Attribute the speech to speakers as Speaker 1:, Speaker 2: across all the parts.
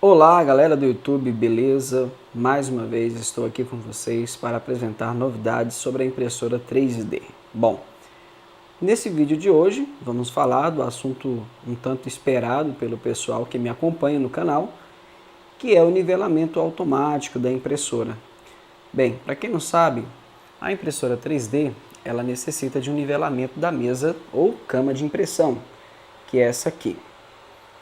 Speaker 1: Olá, galera do YouTube, beleza? Mais uma vez estou aqui com vocês para apresentar novidades sobre a impressora 3D. Bom, nesse vídeo de hoje vamos falar do assunto um tanto esperado pelo pessoal que me acompanha no canal, que é o nivelamento automático da impressora. Bem, para quem não sabe, a impressora 3D ela necessita de um nivelamento da mesa ou cama de impressão, que é essa aqui.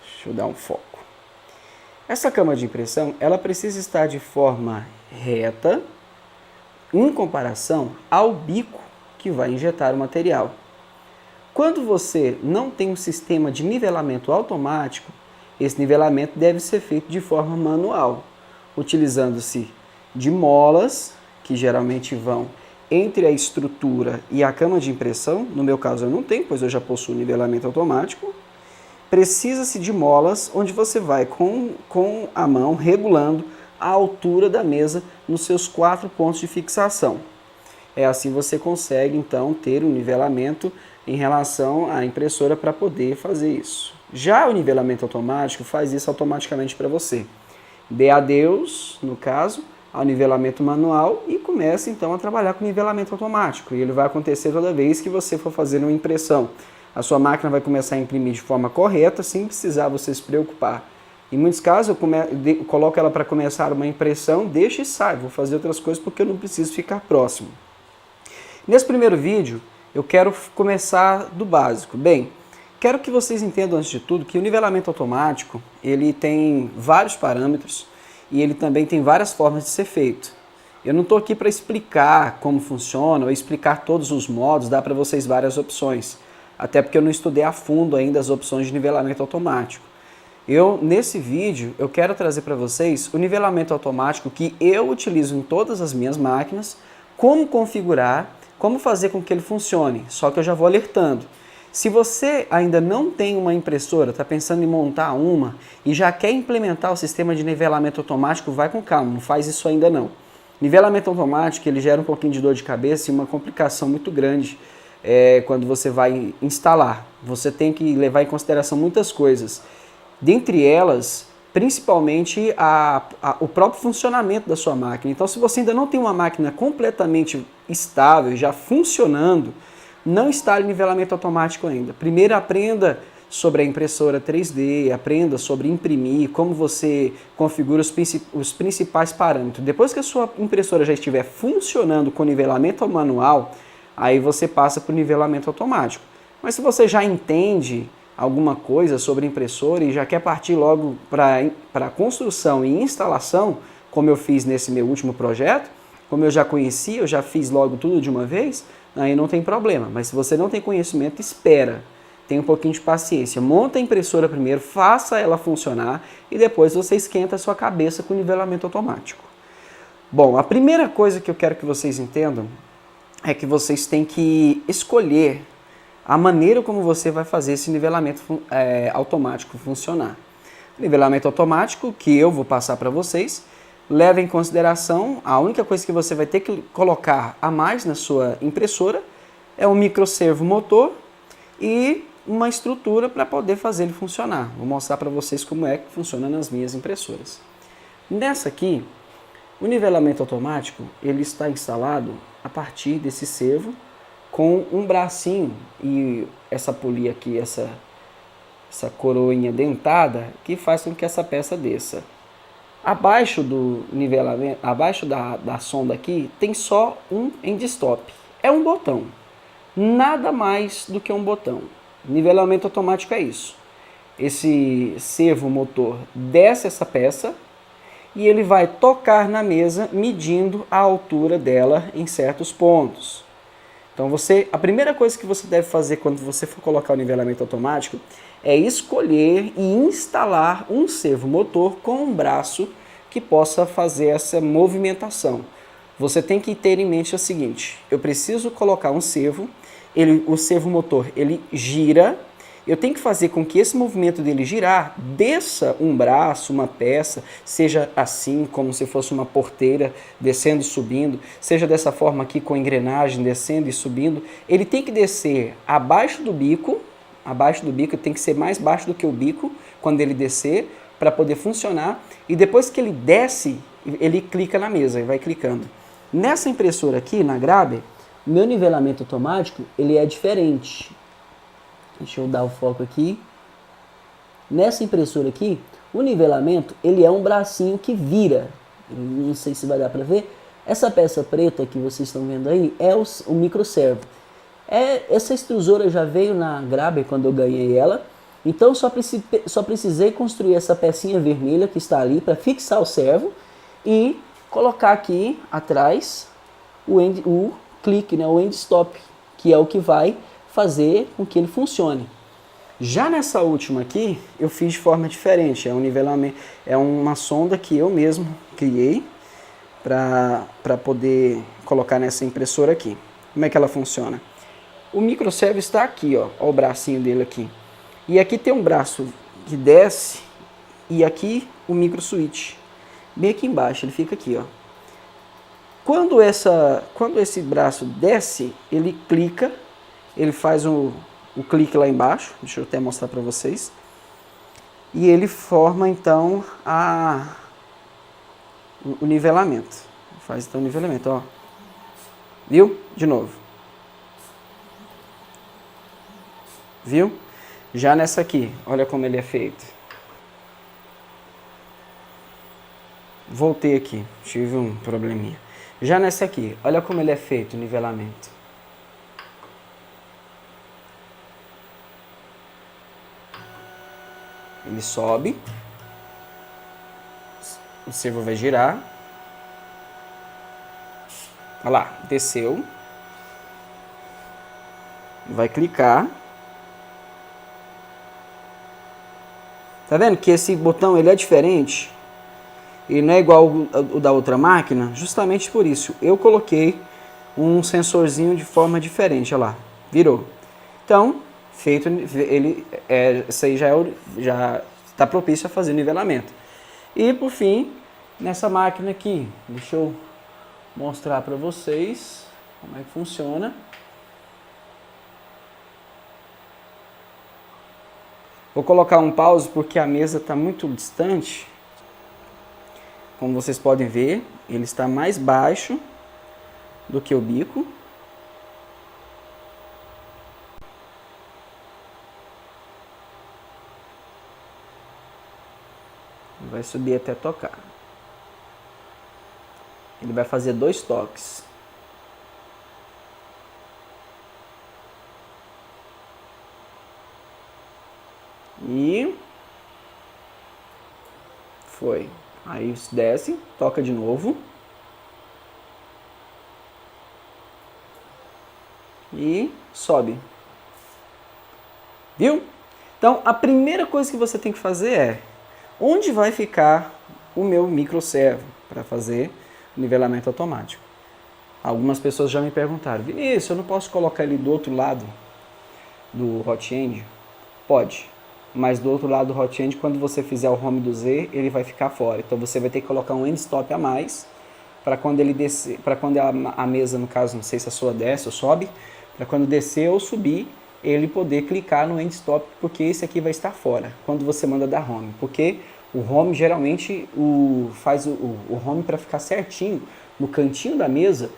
Speaker 1: Deixa eu dar um foco. Essa cama de impressão ela precisa estar de forma reta em comparação ao bico que vai injetar o material. Quando você não tem um sistema de nivelamento automático, esse nivelamento deve ser feito de forma manual, utilizando-se de molas, que geralmente vão entre a estrutura e a cama de impressão. No meu caso eu não tenho, pois eu já possuo nivelamento automático. Precisa-se de molas onde você vai com a mão regulando a altura da mesa nos seus 4 pontos de fixação. Assim você consegue então ter um nivelamento em relação à impressora para poder fazer isso. Já o nivelamento automático faz isso automaticamente para você. Dê adeus, no caso, ao nivelamento manual e comece então a trabalhar com nivelamento automático. E ele vai acontecer toda vez que você for fazer uma impressão. A sua máquina vai começar a imprimir de forma correta, sem precisar você se preocupar. Em muitos casos, eu coloco ela para começar uma impressão, deixo e saio. Vou fazer outras coisas porque eu não preciso ficar próximo. Nesse primeiro vídeo, eu quero começar do básico. Bem, quero que vocês entendam, antes de tudo, que o nivelamento automático ele tem vários parâmetros e ele também tem várias formas de ser feito. Eu não estou aqui para explicar como funciona ou explicar todos os modos, dá para vocês várias opções. Até porque eu não estudei a fundo ainda as opções de nivelamento automático. Nesse vídeo, eu quero trazer para vocês o nivelamento automático que eu utilizo em todas as minhas máquinas, como configurar, como fazer com que ele funcione, só que eu já vou alertando. Se você ainda não tem uma impressora, está pensando em montar uma e já quer implementar o sistema de nivelamento automático, vai com calma, não faz isso ainda não. Nivelamento automático ele gera um pouquinho de dor de cabeça e uma complicação muito grande. Quando você vai instalar, você tem que levar em consideração muitas coisas, dentre elas, principalmente o próprio funcionamento da sua máquina. Então, se você ainda não tem uma máquina completamente estável, já funcionando, não instale nivelamento automático ainda. Primeiro aprenda sobre a impressora 3D, aprenda sobre imprimir, como você configura os principais parâmetros. Depois que a sua impressora já estiver funcionando com nivelamento manual, aí você passa para o nivelamento automático. Mas se você já entende alguma coisa sobre impressora e já quer partir logo para a construção e instalação, como eu fiz nesse meu último projeto, como eu já conhecia, eu já fiz logo tudo de uma vez, aí não tem problema. Mas se você não tem conhecimento, espera. Tenha um pouquinho de paciência. Monta a impressora primeiro, faça ela funcionar e depois você esquenta a sua cabeça com o nivelamento automático. Bom, a primeira coisa que eu quero que vocês entendam é que vocês têm que escolher a maneira como você vai fazer esse nivelamento automático funcionar. O nivelamento automático, que eu vou passar para vocês, leva em consideração, a única coisa que você vai ter que colocar a mais na sua impressora é um microservo motor e uma estrutura para poder fazer ele funcionar. Vou mostrar para vocês como é que funciona nas minhas impressoras. Nessa aqui, o nivelamento automático ele está instalado a partir desse servo com um bracinho e essa polia aqui, essa coroinha dentada que faz com que essa peça desça. Abaixo do nivelamento, abaixo da sonda aqui tem só um end stop. É um botão, nada mais do que um botão. Nivelamento automático é isso. Esse servo motor desce essa peça e ele vai tocar na mesa medindo a altura dela em certos pontos. Então a primeira coisa que você deve fazer quando você for colocar o nivelamento automático é escolher e instalar um servo motor com um braço que possa fazer essa movimentação. Você tem que ter em mente o seguinte: eu preciso colocar um servo, o servo motor ele gira. Eu tenho que fazer com que esse movimento dele girar, desça um braço, uma peça, seja assim, como se fosse uma porteira, descendo e subindo, seja dessa forma aqui com engrenagem, descendo e subindo. Ele tem que descer abaixo do bico, tem que ser mais baixo do que o bico quando ele descer, para poder funcionar, e depois que ele desce, ele clica na mesa e vai clicando. Nessa impressora aqui, na Grabber, meu nivelamento automático ele é diferente. Deixa eu dar o foco aqui. Nessa impressora aqui, o nivelamento ele é um bracinho que vira. Não sei se vai dar para ver. Essa peça preta que vocês estão vendo aí é o microservo. Essa extrusora já veio na Grabber quando eu ganhei ela. Então só precisei construir essa pecinha vermelha que está ali para fixar o servo e colocar aqui atrás o clique, né, o end stop, que é o que vai fazer com que ele funcione. Já nessa última aqui, eu fiz de forma diferente. É um nivelamento, é uma sonda que eu mesmo criei para poder colocar nessa impressora aqui. Como é que ela funciona? O microservo está aqui, ó o bracinho dele aqui. E aqui tem um braço que desce e aqui o micro switch. Bem aqui embaixo, ele fica aqui, ó. Quando esse braço desce, ele clica, ele faz o clique lá embaixo, deixa eu até mostrar para vocês. E ele forma então o nivelamento. Faz então o nivelamento, ó. Viu? De novo. Viu? Já nessa aqui, olha como ele é feito. Voltei aqui, tive um probleminha. Já nessa aqui, olha como ele é feito, o nivelamento. Ele sobe, o servo vai girar. Olha lá, desceu. Vai clicar. Tá vendo que esse botão ele é diferente? Ele não é igual o da outra máquina, justamente por isso. Eu coloquei um sensorzinho de forma diferente, olha lá, virou. Então, feito, isso aí já está propício a fazer nivelamento. E por fim, nessa máquina aqui, deixa eu mostrar para vocês como é que funciona. Vou colocar um pause porque a mesa está muito distante. Como vocês podem ver, ele está mais baixo do que o bico. Vai subir até tocar. Ele vai fazer 2 toques. E foi. Aí desce, toca de novo. E sobe. Viu? Então, a primeira coisa que você tem que fazer é: onde vai ficar o meu microservo para fazer o nivelamento automático? Algumas pessoas já me perguntaram: Vinícius, eu não posso colocar ele do outro lado do hot end? Pode. Mas do outro lado do hot end, quando você fizer o home do Z, ele vai ficar fora. Então você vai ter que colocar um end stop a mais para quando ele descer, para quando a mesa, no caso, não sei se a sua desce ou sobe, para quando descer ou subir, ele poder clicar no end stop, porque esse aqui vai estar fora quando você manda dar home. Porque o home geralmente faz o home para ficar certinho no cantinho da mesa,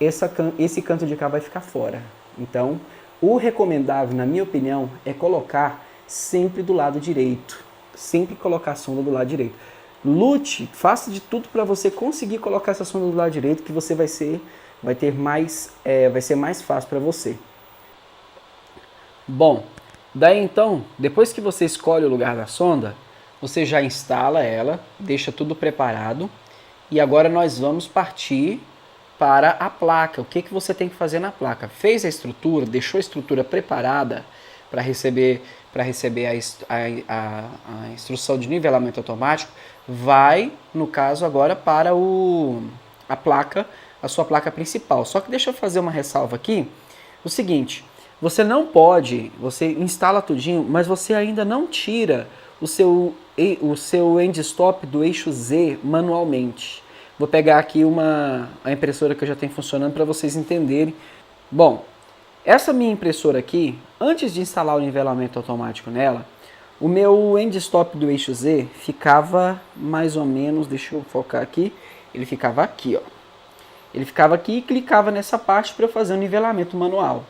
Speaker 1: esse canto de cá vai ficar fora. Então, o recomendável, na minha opinião, é colocar sempre do lado direito. Sempre colocar a sonda do lado direito. Lute, faça de tudo para você conseguir colocar essa sonda do lado direito, que você vai ser mais fácil para você. Bom, daí então, depois que você escolhe o lugar da sonda, você já instala ela, deixa tudo preparado, e agora nós vamos partir para a placa. O que você tem que fazer na placa? Fez a estrutura, deixou a estrutura preparada para receber a instrução de nivelamento automático, vai, no caso agora, para a sua placa principal. Só que deixa eu fazer uma ressalva aqui, o seguinte: você não pode, você instala tudinho, mas você ainda não tira o seu end stop do eixo Z manualmente. Vou pegar aqui a impressora que eu já tenho funcionando para vocês entenderem. Bom, essa minha impressora aqui, antes de instalar o nivelamento automático nela, O meu end stop do eixo Z ficava mais ou menos, deixa eu focar aqui, ele ficava aqui, ó. Ele ficava aqui e clicava nessa parte para eu fazer um nivelamento manual.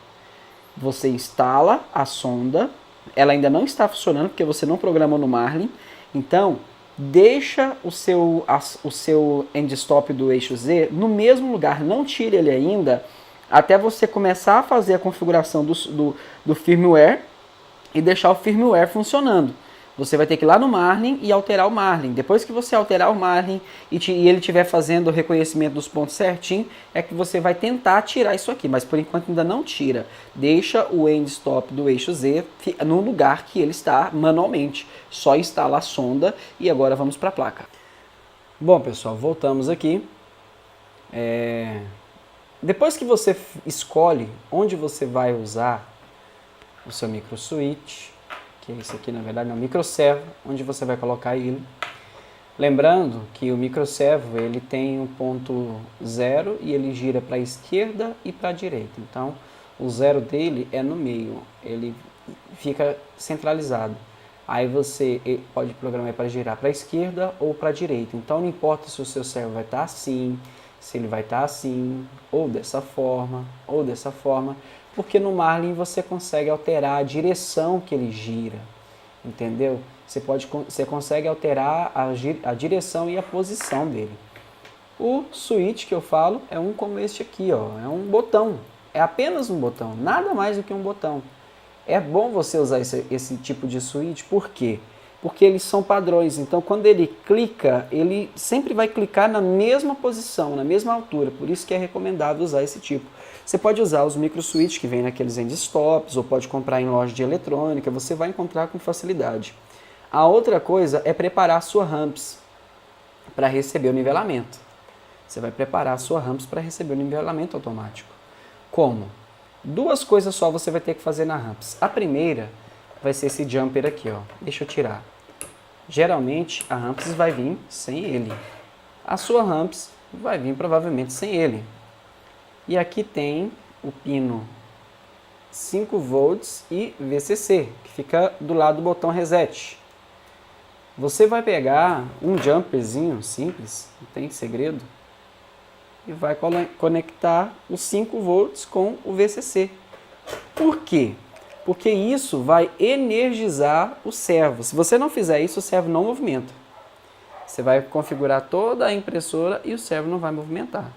Speaker 1: Você instala a sonda, ela ainda não está funcionando porque você não programou no Marlin, então deixa o seu end stop do eixo Z no mesmo lugar, não tire ele ainda, até você começar a fazer a configuração do firmware e deixar o firmware funcionando. Você vai ter que ir lá no Marlin e alterar o Marlin. Depois que você alterar o Marlin e ele estiver fazendo o reconhecimento dos pontos certinho, é que você vai tentar tirar isso aqui. Mas por enquanto ainda não tira. Deixa o end stop do eixo Z no lugar que ele está manualmente. Só instala a sonda e agora vamos para a placa. Bom, pessoal, voltamos aqui. Depois que você escolhe onde você vai usar o seu micro switch, que é esse aqui na verdade é um microservo, onde você vai colocar ele. Lembrando que o microservo ele tem um ponto 0 e ele gira para a esquerda e para a direita. Então o 0 dele é no meio, ele fica centralizado. Aí você pode programar para girar para a esquerda ou para a direita. Então não importa se o seu servo vai estar assim, se ele vai estar assim, ou dessa forma, porque no Marlin você consegue alterar a direção que ele gira, entendeu? Você consegue alterar a direção e a posição dele. O switch que eu falo é um como este aqui, ó, é um botão, é apenas um botão, nada mais do que um botão. É bom você usar esse tipo de switch, por quê? Porque eles são padrões, então quando ele clica, ele sempre vai clicar na mesma posição, na mesma altura, por isso que é recomendável usar esse tipo. Você pode usar os micro switch que vem naqueles end stops, ou pode comprar em loja de eletrônica, você vai encontrar com facilidade. A outra coisa é preparar a sua ramps para receber o nivelamento. Você vai preparar a sua ramps para receber o nivelamento automático. Como? Duas coisas só você vai ter que fazer na ramps. A primeira vai ser esse jumper aqui, ó. Deixa eu tirar. Geralmente a ramps vai vir sem ele. A sua ramps vai vir provavelmente sem ele. E aqui tem o pino 5 volts e VCC, que fica do lado do botão reset. Você vai pegar um jumperzinho simples, não tem segredo, e vai conectar os 5 volts com o VCC. Por quê? Porque isso vai energizar o servo. Se você não fizer isso, o servo não movimenta. Você vai configurar toda a impressora e o servo não vai movimentar.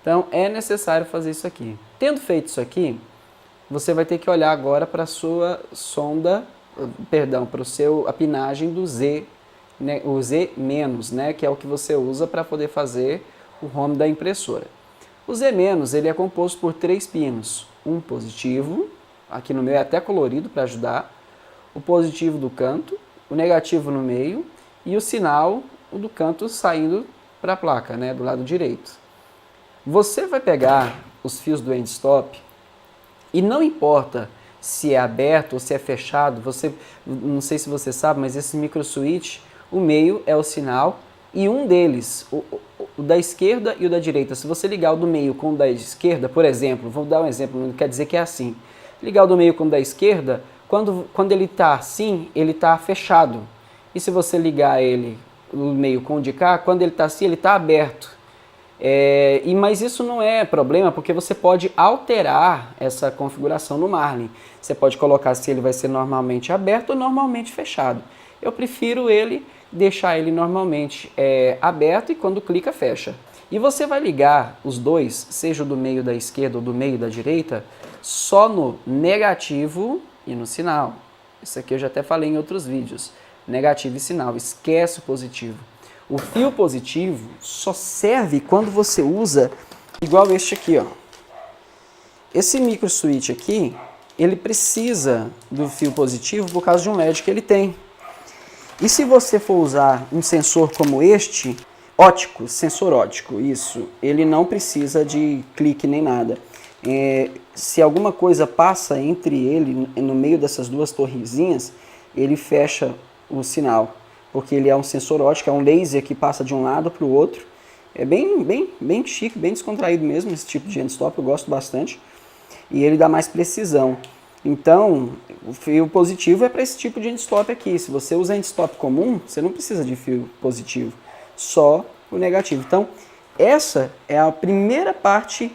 Speaker 1: Então é necessário fazer isso aqui. Tendo feito isso aqui, você vai ter que olhar agora para a sua sonda, perdão, para a pinagem do Z, né, o Z-, né, que é o que você usa para poder fazer o home da impressora. O Z-, ele é composto por 3 pinos, um positivo, aqui no meio é até colorido para ajudar, o positivo do canto, o negativo no meio e o sinal do canto saindo para a placa, né, do lado direito. Você vai pegar os fios do end stop e não importa se é aberto ou se é fechado, não sei se você sabe, mas esse micro switch, o meio é o sinal e um deles, o da esquerda e o da direita, se você ligar o do meio com o da esquerda, por exemplo, vou dar um exemplo, não quer dizer que é assim, ligar o do meio com o da esquerda, quando ele está assim, ele está fechado, e se você ligar ele no meio com o de cá, quando ele está assim, ele está aberto. Mas isso não é problema, porque você pode alterar essa configuração no Marlin. Você pode colocar se ele vai ser normalmente aberto ou normalmente fechado. Eu prefiro deixar ele normalmente aberto e quando clica fecha. E você vai ligar os dois, seja o do meio da esquerda ou do meio da direita, só no negativo e no sinal. Isso aqui eu já até falei em outros vídeos. Negativo e sinal, esquece o positivo. O fio positivo só serve quando você usa igual este aqui, ó. Esse micro switch aqui, ele precisa do fio positivo por causa de um LED que ele tem. E se você for usar um sensor como este, ótico, sensor ótico, isso, ele não precisa de clique nem nada. Se alguma coisa passa entre ele, no meio dessas duas torrezinhas, ele fecha o sinal. Porque ele é um sensor óptico, é um laser que passa de um lado para o outro. É bem chique, bem descontraído mesmo esse tipo de end stop, eu gosto bastante. E ele dá mais precisão. Então, o fio positivo é para esse tipo de end-stop aqui. Se você usa end-stop comum, você não precisa de fio positivo, só o negativo. Então, essa é a primeira parte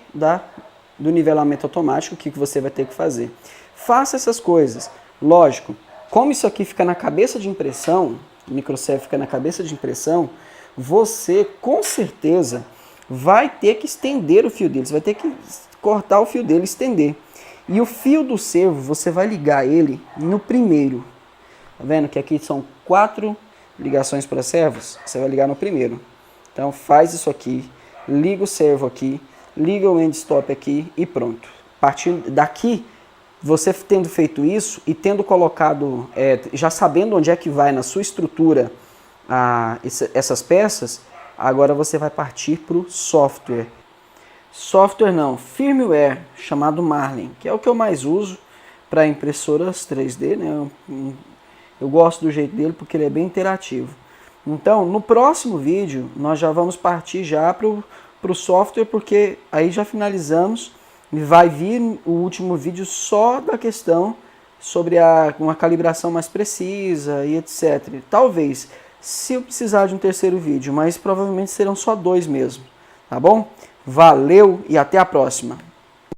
Speaker 1: do nivelamento automático que você vai ter que fazer. Faça essas coisas. Lógico, como isso aqui fica na cabeça de impressão, o microserve fica na cabeça de impressão, você com certeza vai ter que estender o fio dele, você vai ter que cortar o fio dele e estender. E o fio do servo, você vai ligar ele no primeiro. Tá vendo que aqui são 4 ligações para servos? Você vai ligar no primeiro. Então faz isso aqui, liga o servo aqui, liga o end stop aqui e pronto. Partindo daqui, você tendo feito isso e tendo colocado, já sabendo onde é que vai na sua estrutura essas peças, agora você vai partir para o software. Software não, firmware, chamado Marlin, que é o que eu mais uso para impressoras 3D, né? Eu gosto do jeito dele porque ele é bem interativo. Então, no próximo vídeo, nós já vamos partir já para o software, porque aí já finalizamos e vai vir o último vídeo só da questão sobre uma calibração mais precisa e etc. Talvez, se eu precisar de um terceiro vídeo, mas provavelmente serão só 2 mesmo, tá bom? Valeu e até a próxima!